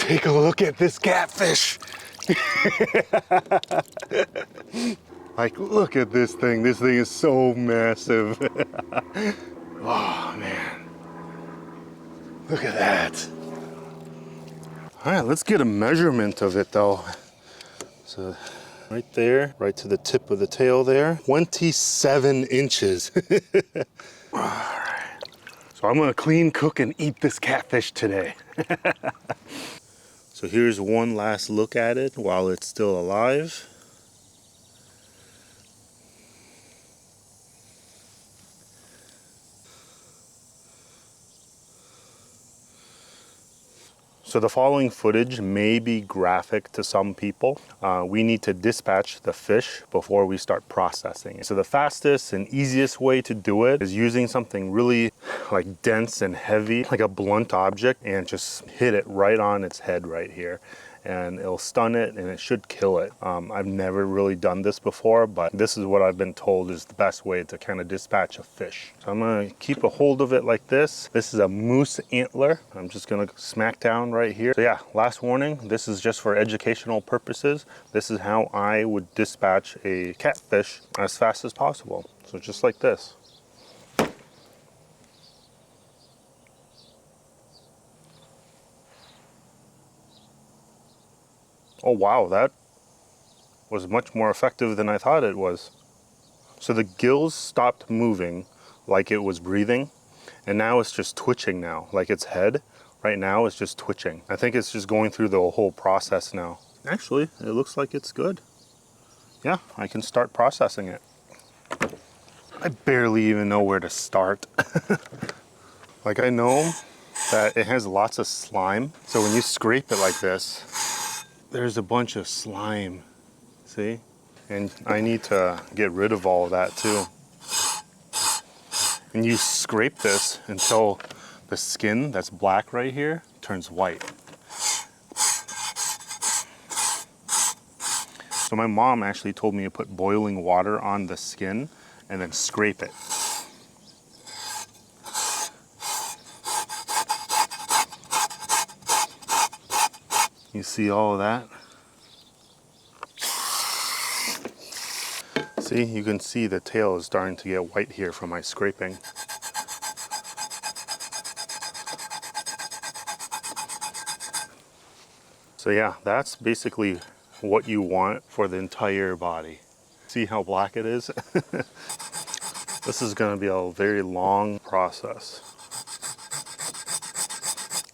Take a look at this catfish. Like, look at this thing. This thing is so massive. Oh, man. Look at that. All right, let's get a measurement of it, though. So, right there, right to the tip of the tail there, 27 inches. All right. So I'm gonna clean, cook, and eat this catfish today. So here's one last look at it while it's still alive. So the following footage may be graphic to some people. We need to dispatch the fish before we start processing it. So the fastest and easiest way to do it is using something really like dense and heavy, like a blunt object, and just hit it right on its head right here. And it'll stun it and it should kill it. I've never really done this before, but this is what I've been told is the best way to kind of dispatch a fish. So I'm gonna keep a hold of it like this. This is a moose antler. I'm just gonna smack down right here. So yeah, last warning, this is just for educational purposes. This is how I would dispatch a catfish as fast as possible. So just like this. Oh wow, that was much more effective than I thought it was. So the gills stopped moving like it was breathing, and now it's just twitching now, like its head right now is just twitching. I think it's just going through the whole process now. Actually, it looks like it's good. Yeah, I can start processing it. I barely even know where to start. Like, I know that it has lots of slime, so when you scrape it like this, there's a bunch of slime, see? And I need to get rid of all of that too. And you scrape this until the skin that's black right here turns white. So my mom actually told me to put boiling water on the skin and then scrape it. You see all of that? See, you can see the tail is starting to get white here from my scraping. So yeah, that's basically what you want for the entire body. See how black it is? This is going to be a very long process.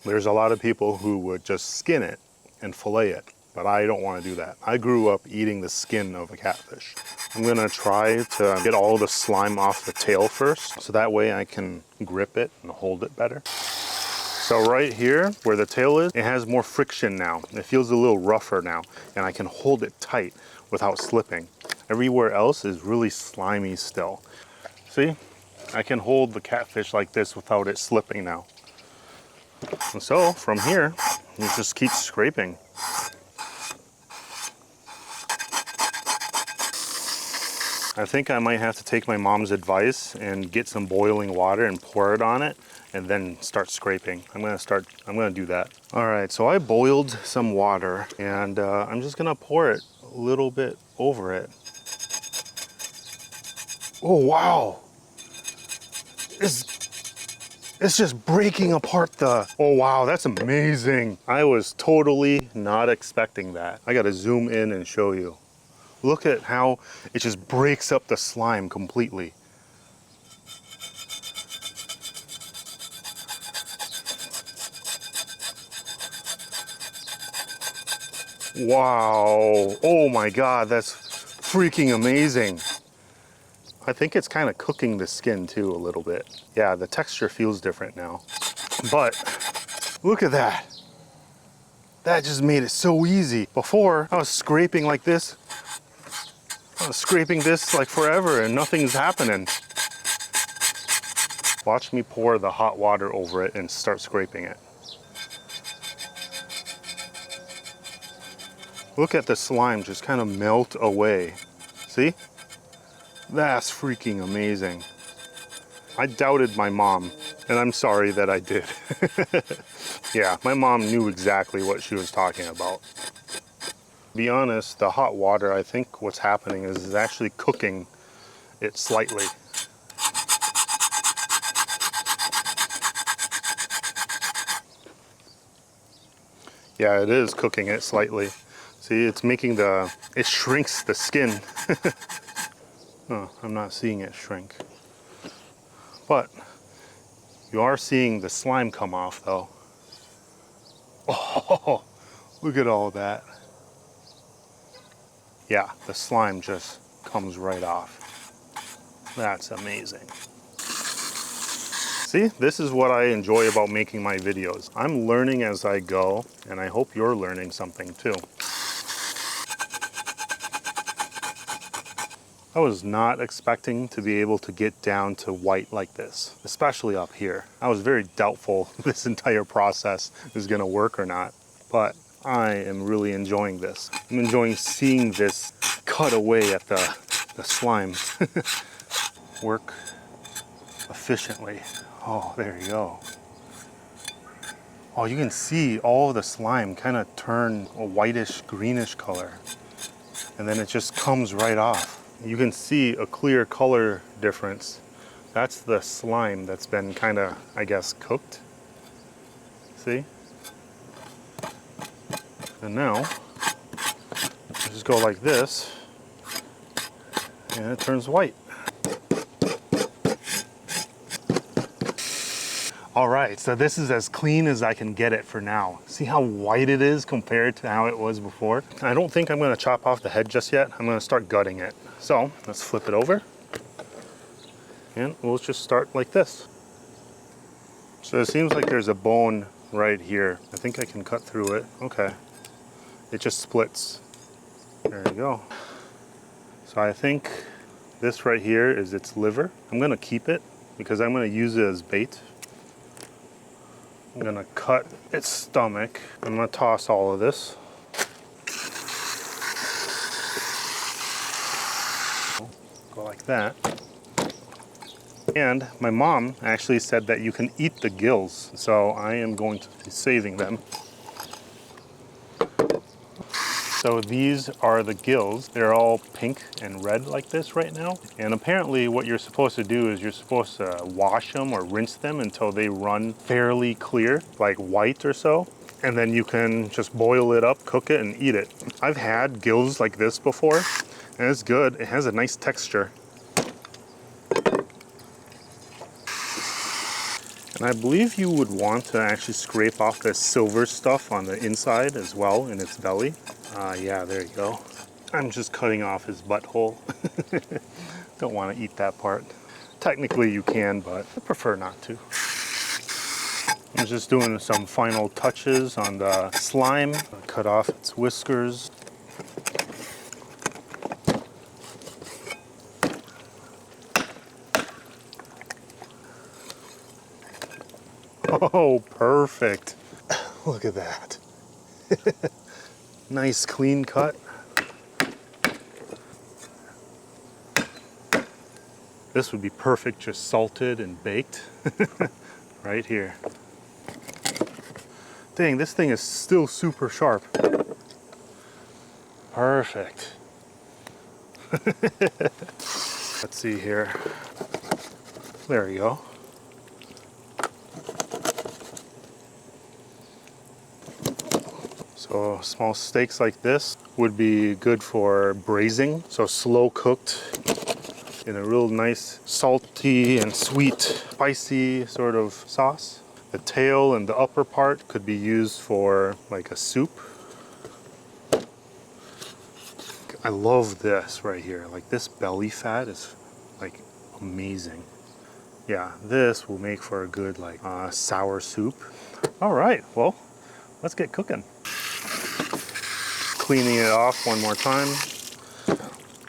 There's a lot of people who would just skin it and fillet it, but I don't want to do that. I grew up eating the skin of a catfish. I'm gonna try to get all the slime off the tail first, so that way I can grip it and hold it better. So right here, where the tail is, it has more friction now. It feels a little rougher now, and I can hold it tight without slipping. Everywhere else is really slimy still. See, I can hold the catfish like this without it slipping now. And so from here, you just keep scraping. I think I might have to take my mom's advice and get some boiling water and pour it on it and then start scraping. I'm gonna do that. All right, so I boiled some water and I'm just gonna pour it a little bit over it. Oh wow, it's just breaking apart the, oh wow, that's amazing. I was totally not expecting that. I gotta zoom in and show you. Look at how it just breaks up the slime completely. Wow, oh my God, that's freaking amazing. I think it's kind of cooking the skin too a little bit. Yeah, the texture feels different now. But look at that. That just made it so easy. Before, I was scraping like this. I was scraping this like forever and nothing's happening. Watch me pour the hot water over it and start scraping it. Look at the slime just kind of melt away. See? That's freaking amazing. I doubted my mom, and I'm sorry that I did. Yeah, my mom knew exactly what she was talking about. To be honest, the hot water, I think what's happening is actually cooking it slightly. Yeah, it is cooking it slightly. See, it's making it shrinks the skin. Oh, I'm not seeing it shrink. But you are seeing the slime come off though. Oh, look at all that. Yeah, the slime just comes right off. That's amazing. See, this is what I enjoy about making my videos. I'm learning as I go, and I hope you're learning something too. I was not expecting to be able to get down to white like this, especially up here. I was very doubtful this entire process is gonna work or not, but I am really enjoying this. I'm enjoying seeing this cut away at the slime. Work efficiently. Oh, there you go. Oh, you can see all the slime kind of turn a whitish, greenish color, and then it just comes right off. You can see a clear color difference. That's the slime that's been kind of, I guess, cooked. See? And now, I just go like this, and it turns white. All right, so this is as clean as I can get it for now. See how white it is compared to how it was before? I don't think I'm gonna chop off the head just yet. I'm gonna start gutting it. So let's flip it over, and we'll just start like this. So it seems like there's a bone right here. I think I can cut through it. Okay, it just splits. There you go. So I think this right here is its liver. I'm gonna keep it because I'm gonna use it as bait. I'm gonna cut its stomach. I'm gonna toss all of this. Go like that. And my mom actually said that you can eat the gills, so I am going to be saving them. So these are the gills. They're all pink and red like this right now. And apparently what you're supposed to do is you're supposed to wash them or rinse them until they run fairly clear, like white or so. And then you can just boil it up, cook it, and eat it. I've had gills like this before, and it's good. It has a nice texture. And I believe you would want to actually scrape off the silver stuff on the inside as well in its belly. Yeah, there you go. I'm just cutting off his butthole. Don't want to eat that part. Technically you can, but I prefer not to. I'm just doing some final touches on the slime. Cut off its whiskers. Oh, perfect. Look at that. Nice clean cut. This would be perfect just salted and baked. Right here. Dang, this thing is still super sharp. Perfect. Let's see here. There you go. So small steaks like this would be good for braising. So slow cooked in a real nice salty and sweet, spicy sort of sauce. The tail and the upper part could be used for like a soup. I love this right here. Like this belly fat is like amazing. Yeah, this will make for a good like sour soup. All right, well, let's get cooking. Cleaning it off one more time.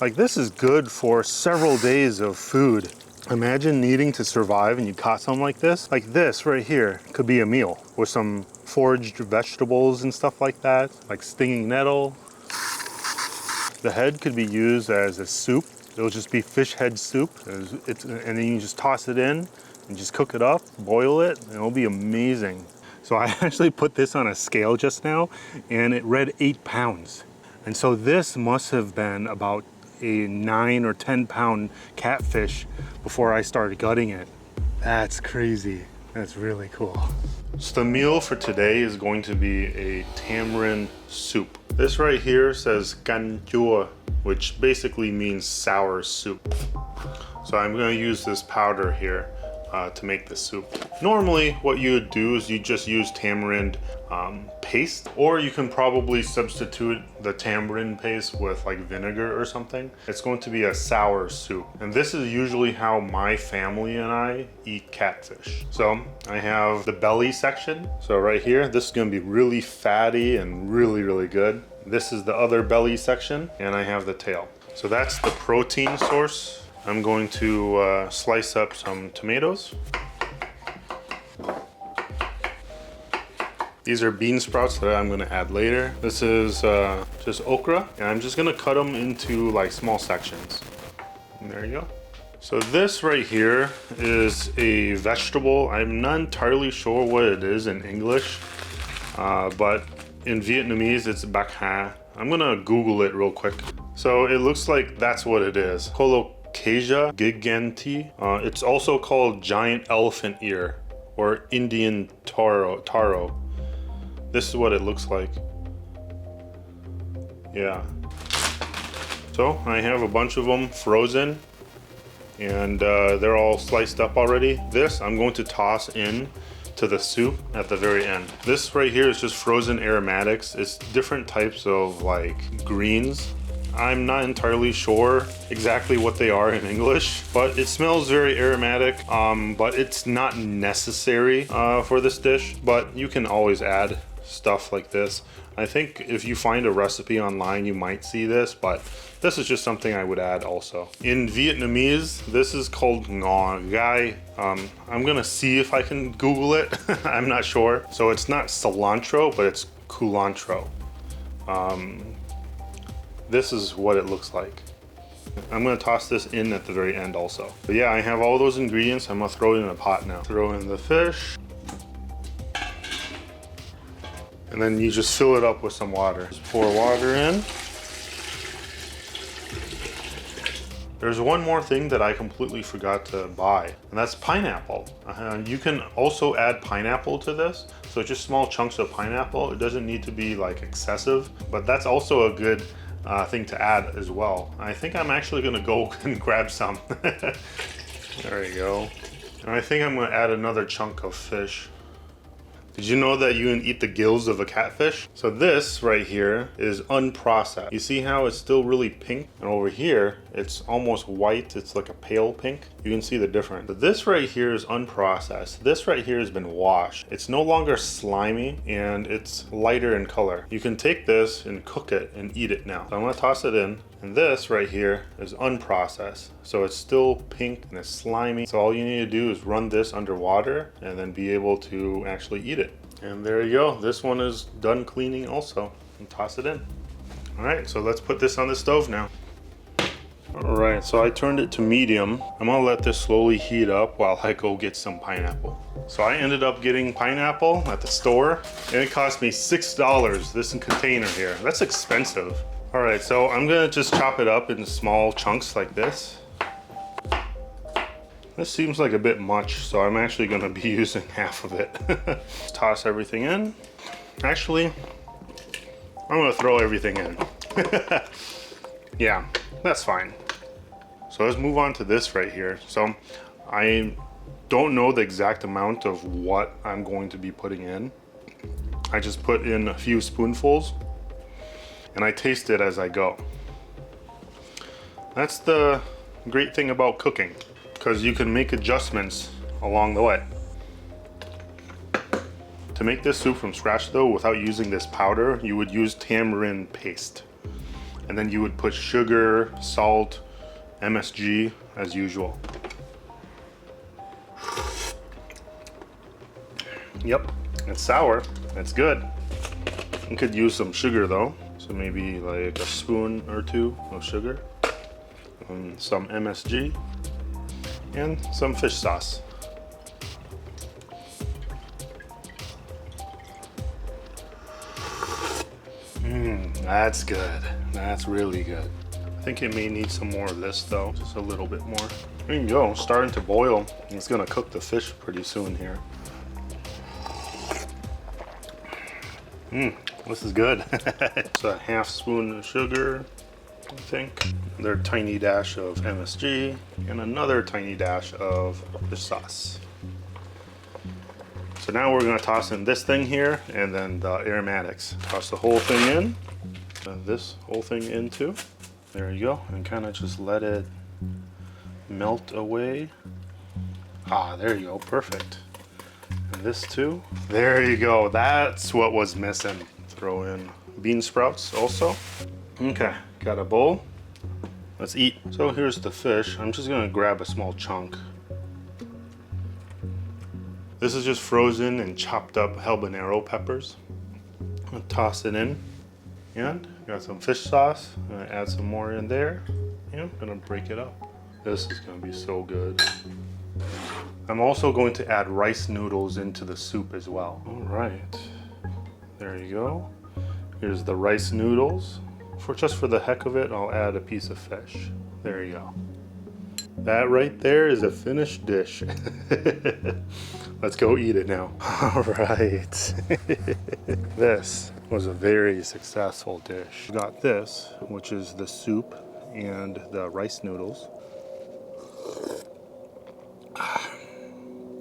Like this is good for several days of food. Imagine needing to survive and you caught something like this. Like this right here could be a meal with some foraged vegetables and stuff like that, like stinging nettle. The head could be used as a soup. It'll just be fish head soup. And then you just toss it in and just cook it up, boil it, and it'll be amazing. So I actually put this on a scale just now and it read 8 pounds. And so this must have been about a 9 or 10 pound catfish before I started gutting it. That's crazy. That's really cool. So the meal for today is going to be a tamarind soup. This right here says Canh Cua, which basically means sour soup. So I'm going to use this powder here to make the soup. Normally what you would do is you just use tamarind paste, or you can probably substitute the tamarind paste with like vinegar or something. It's going to be a sour soup, and this is usually how my family and I eat catfish. So I have the belly section. So right here, this is going to be really fatty and really good. This is the other belly section, and I have the tail. So that's the protein source. I'm going to slice up some tomatoes. These are bean sprouts that I'm gonna add later. This is just okra, and I'm just gonna cut them into like small sections. And there you go. So this right here is a vegetable. I'm not entirely sure what it is in English, but in Vietnamese it's bạc hà. I'm gonna Google it real quick. So it looks like that's what it is. Colocasia gigantea. It's also called giant elephant ear or Indian taro. This is what it looks like. Yeah. So I have a bunch of them frozen, and they're all sliced up already. This I'm going to toss in to the soup at the very end. This right here is just frozen aromatics. It's different types of like greens. I'm not entirely sure exactly what they are in English, but it smells very aromatic, but it's not necessary for this dish, but you can always add stuff like this. I think if you find a recipe online, you might see this, but this is just something I would add also. In Vietnamese, this is called ngò gai. I'm gonna see if I can Google it. I'm not sure. So it's not cilantro, but it's culantro. This is what it looks like. I'm gonna toss this in at the very end also. But yeah, I have all those ingredients. I'm gonna throw it in a pot now. Throw in the fish. And then you just fill it up with some water. Just pour water in. There's one more thing that I completely forgot to buy, and that's pineapple. You can also add pineapple to this. So just small chunks of pineapple. It doesn't need to be like excessive, but that's also a good thing to add as well. I think I'm actually gonna go and grab some. There you go. And I think I'm gonna add another chunk of fish. Did you know that you can eat the gills of a catfish? So this right here is unprocessed. You see how it's still really pink? And over here, it's almost white. It's like a pale pink. You can see the difference. But this right here is unprocessed. This right here has been washed. It's no longer slimy and it's lighter in color. You can take this and cook it and eat it now. So I'm gonna toss it in. And this right here is unprocessed. So it's still pink and it's slimy. So all you need to do is run this under water and then be able to actually eat it. And there you go. This one is done cleaning also. And toss it in. All right, so let's put this on the stove now. All right, so I turned it to medium. I'm gonna let this slowly heat up while I go get some pineapple. So I ended up getting pineapple at the store and it cost me $6, this container here. That's expensive. All right, so I'm gonna just chop it up in small chunks like this. This seems like a bit much, so I'm actually gonna be using half of it. Let's toss everything in. Actually, I'm gonna throw everything in. Yeah, that's fine. So let's move on to this right here. So I don't know the exact amount of what I'm going to be putting in. I just put in a few spoonfuls and I taste it as I go. That's the great thing about cooking, because you can make adjustments along the way. To make this soup from scratch though, without using this powder, you would use tamarind paste. And then you would put sugar, salt, MSG as usual. Yep, it's sour, it's good. You could use some sugar though. So maybe like a spoon or two of sugar, some MSG, and some fish sauce. That's good. That's really good. I think it may need some more of this though, just a little bit more. There you go, starting to boil. It's gonna cook the fish pretty soon here. This is good. It's a half spoon of sugar, I think. Another tiny dash of MSG, and another tiny dash of fish sauce. So now we're gonna toss in this thing here, and then the aromatics. Toss the whole thing in, and this whole thing in too. There you go, and kind of just let it melt away. Ah, there you go, perfect. And this too. There you go, that's what was missing. Throw in bean sprouts also. Okay, got a bowl. Let's eat. So here's the fish. I'm just gonna grab a small chunk. This is just frozen and chopped up habanero peppers. I'll toss it in. And got some fish sauce. I'm gonna add some more in there. And I'm gonna break it up. This is gonna be so good. I'm also going to add rice noodles into the soup as well. All right, there you go. Here's the rice noodles. Just for the heck of it, I'll add a piece of fish. There you go. That right there is a finished dish. Let's go eat it now. All right. This was a very successful dish. We got this, which is the soup and the rice noodles.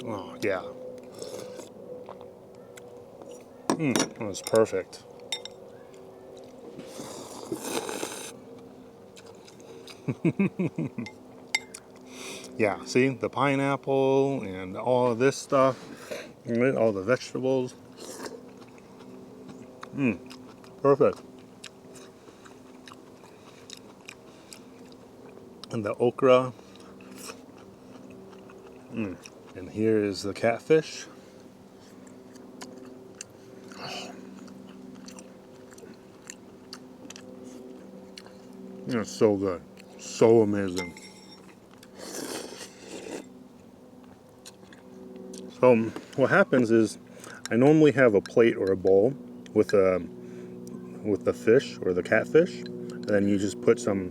Oh, yeah. That was perfect. Yeah, see, the pineapple and all of this stuff, all the vegetables. Perfect. And the okra. And here is the catfish. It's so good. So amazing. So what happens is I normally have a plate or a bowl with the fish or the catfish, and then you just put some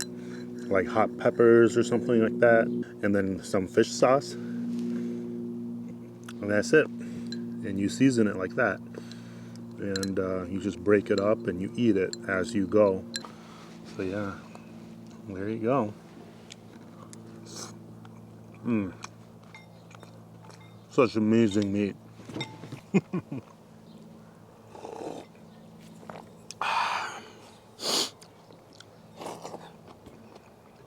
like hot peppers or something like that, and then some fish sauce, and that's it. And you season it like that, and you just break it up and you eat it as you go. So yeah, there you go. Such amazing meat.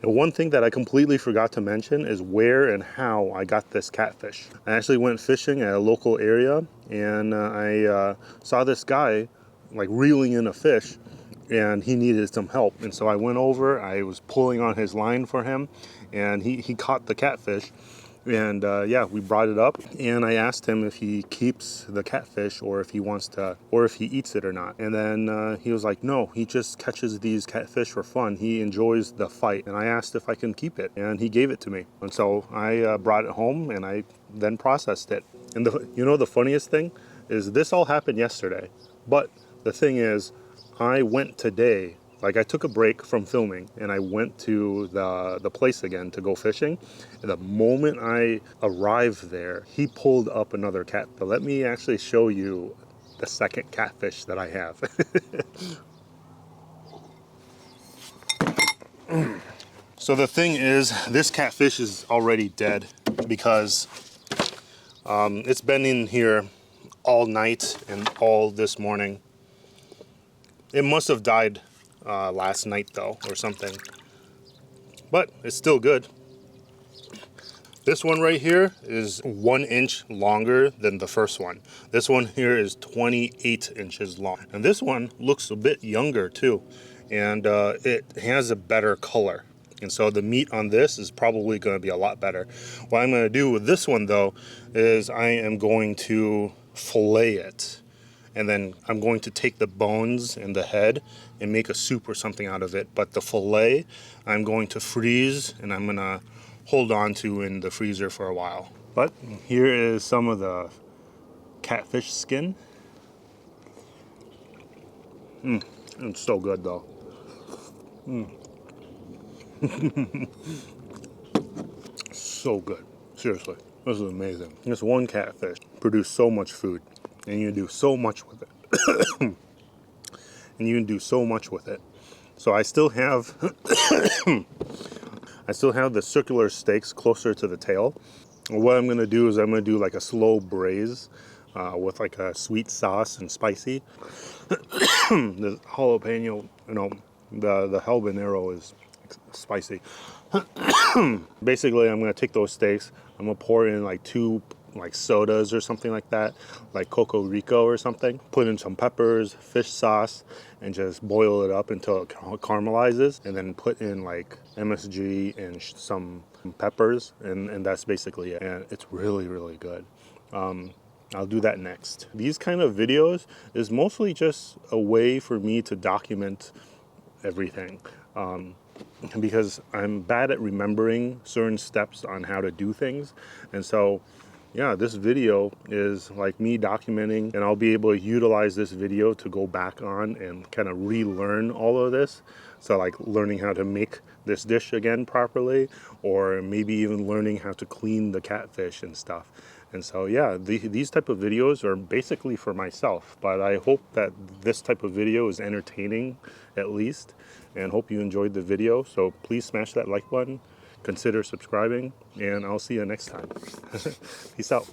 And one thing that I completely forgot to mention is where and how I got this catfish. I actually went fishing at a local area, and I saw this guy like reeling in a fish, and he needed some help. And so I went over, I was pulling on his line for him, and he caught the catfish. And yeah, we brought it up, and I asked him if he keeps the catfish or if he wants to, or if he eats it or not. And then he was like, no, he just catches these catfish for fun. He enjoys the fight. And I asked if I can keep it, and he gave it to me. And so I brought it home, and I then processed it. And the funniest thing is this all happened yesterday. But the thing is, I went today. Like, I took a break from filming and I went to the place again to go fishing. And the moment I arrived there, he pulled up another cat. But let me actually show you the second catfish that I have. So the thing is, this catfish is already dead because it's been in here all night and all this morning. It must have died last night though, or something, but it's still good. This one right here is 1 inch longer than the first one. This one here is 28 inches long, and this one looks a bit younger too, and it has a better color, and so the meat on this is probably going to be a lot better. What I'm going to do with this one though is I am going to fillet it. And then I'm going to take the bones and the head and make a soup or something out of it. But the fillet, I'm going to freeze, and I'm going to hold on to in the freezer for a while. But here is some of the catfish skin. It's so good though. So good. Seriously, this is amazing. This one catfish produced so much food, and you can do so much with it. And you can do so much with it. So I still have the circular steaks closer to the tail. What I'm gonna do is I'm gonna do like a slow braise with like a sweet sauce and spicy. The jalapeno, the habanero is spicy. Basically, I'm gonna take those steaks. I'm gonna pour in like 2 like sodas or something like that, like Coco Rico or something. Put in some peppers, fish sauce, and just boil it up until it caramelizes. And then put in like MSG and some peppers, and that's basically it. And it's really, really good. I'll do that next. These kind of videos is mostly just a way for me to document everything. Because I'm bad at remembering certain steps on how to do things. And so, yeah, this video is like me documenting, and I'll be able to utilize this video to go back on and kind of relearn all of this. So like learning how to make this dish again properly, or maybe even learning how to clean the catfish and stuff. And so, yeah, these type of videos are basically for myself, but I hope that this type of video is entertaining at least, and hope you enjoyed the video. So please smash that like button, consider subscribing, and I'll see you next time. Peace out.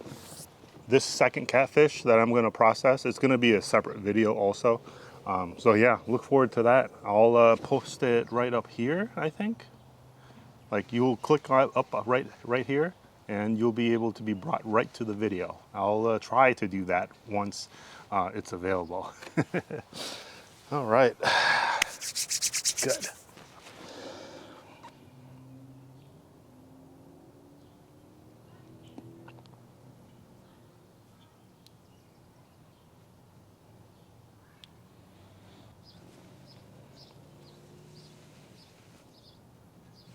This second catfish that I'm gonna process, it's gonna be a separate video also. So yeah, look forward to that. I'll post it right up here, I think. Like you'll click up right here, and you'll be able to be brought right to the video. I'll try to do that once it's available. All right, good.